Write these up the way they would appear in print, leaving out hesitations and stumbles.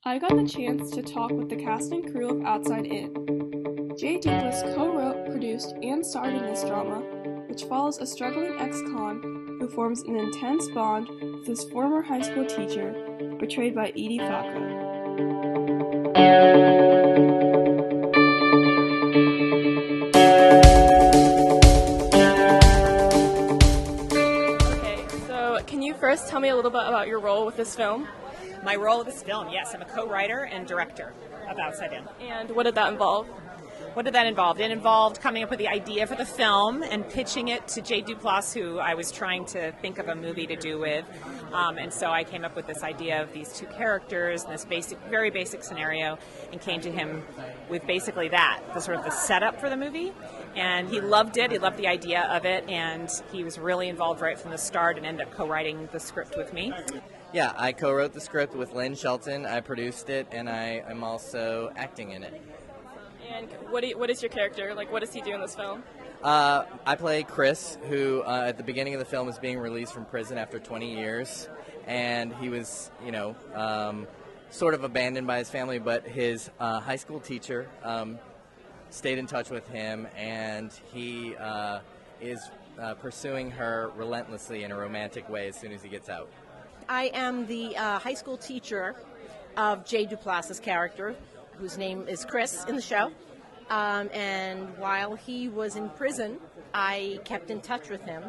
I got the chance to talk with the cast and crew of Outside In. Jay Duplass co-wrote, produced, and starred in this drama, which follows a struggling ex-con who forms an intense bond with his former high school teacher, portrayed by Edie Falco. Okay, so can you first tell me a little bit about your role with this film? My role of this film, yes, I'm a co-writer and director of Outside In. And what did that involve? What did that involve? It involved coming up with the idea for the film and pitching it to Jay Duplass, who I was trying to think of a movie to do with. And so I came up with this idea of these two characters and this very basic scenario, and came to him with basically that, the sort of the setup for the movie. And he loved it. He loved the idea of it, and he was really involved right from the start and ended up co-writing the script with me. Yeah, I co-wrote the script with Lynn Shelton. I produced it, and I'm also acting in it. And what is your character? Like, what does he do in this film? I play Chris, who at the beginning of the film is being released from prison after 20 years, and he was, sort of abandoned by his family, but his high school teacher stayed in touch with him, and he is pursuing her relentlessly in a romantic way as soon as he gets out. I am the high school teacher of Jay Duplass's character, whose name is Chris in the show. And while he was in prison, I kept in touch with him.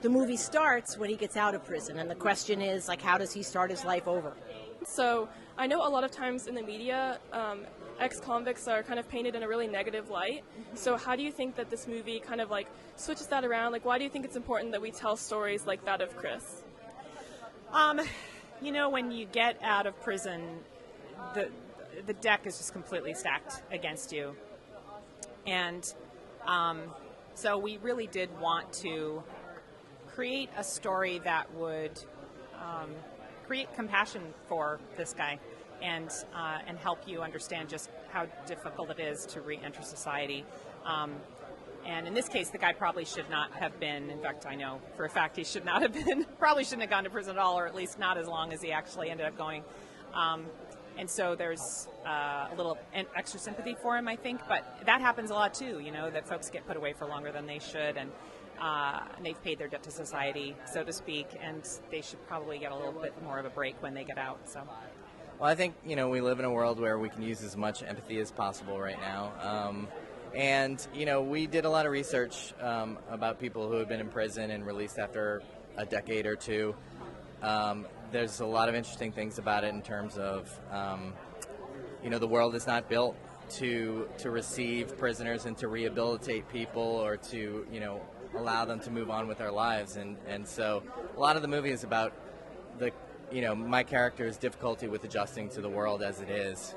The movie starts when he gets out of prison, and the question is, like, how does he start his life over? So I know a lot of times in the media, ex-convicts are kind of painted in a really negative light. So how do you think that this movie kind of like switches that around? Like, why do you think it's important that we tell stories like that of Chris? When you get out of prison, the deck is just completely stacked against you. And so we really did want to create a story that would create compassion for this guy and help you understand just how difficult it is to re-enter society. And in this case, the guy probably should not have been, in fact, I know for a fact he should not have been, probably shouldn't have gone to prison at all, or at least not as long as he actually ended up going. And so there's a little extra sympathy for him, I think. But that happens a lot, too, that folks get put away for longer than they should. And they've paid their debt to society, so to speak. And they should probably get a little bit more of a break when they get out. So. Well, I think, we live in a world where we can use as much empathy as possible right now. And we did a lot of research about people who have been in prison and released after a decade or two. There's a lot of interesting things about it in terms of, the world is not built to receive prisoners and to rehabilitate people or to, allow them to move on with their lives. And so a lot of the movie is about my character's difficulty with adjusting to the world as it is.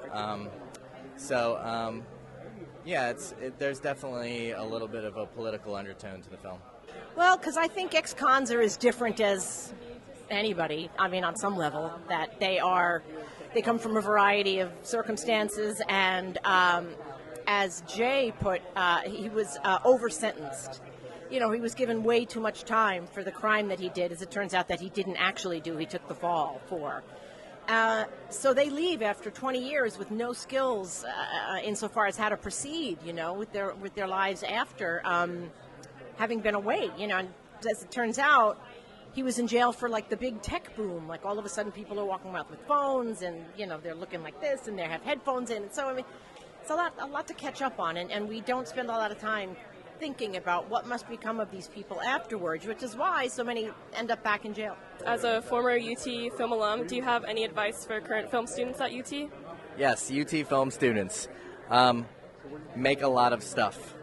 Yeah, there's definitely a little bit of a political undertone to the film. Well, because I think ex-cons are as different as anybody, on some level, that they come from a variety of circumstances, and as Jay put, he was over-sentenced. He was given way too much time for the crime that he did, as it turns out that he didn't actually do, he took the fall for. So they leave after 20 years with no skills insofar as how to proceed, with their lives after having been away. And as it turns out, he was in jail for like the big tech boom. Like all of a sudden, people are walking around with phones, and they're looking like this, and they have headphones in. And so it's a lot to catch up on, and we don't spend a lot of time thinking about what must become of these people afterwards, which is why so many end up back in jail. As a former UT film alum, do you have any advice for current film students at UT? Yes, UT film students. Make a lot of stuff.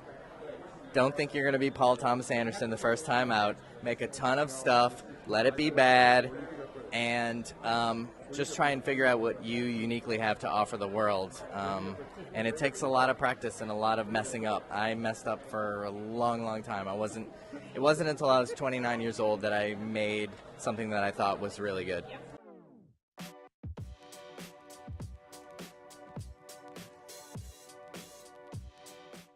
Don't think you're going to be Paul Thomas Anderson the first time out. Make a ton of stuff, let it be bad, and just try and figure out what you uniquely have to offer the world. And it takes a lot of practice and a lot of messing up. I messed up for a long, long time. It wasn't until I was 29 years old that I made something that I thought was really good.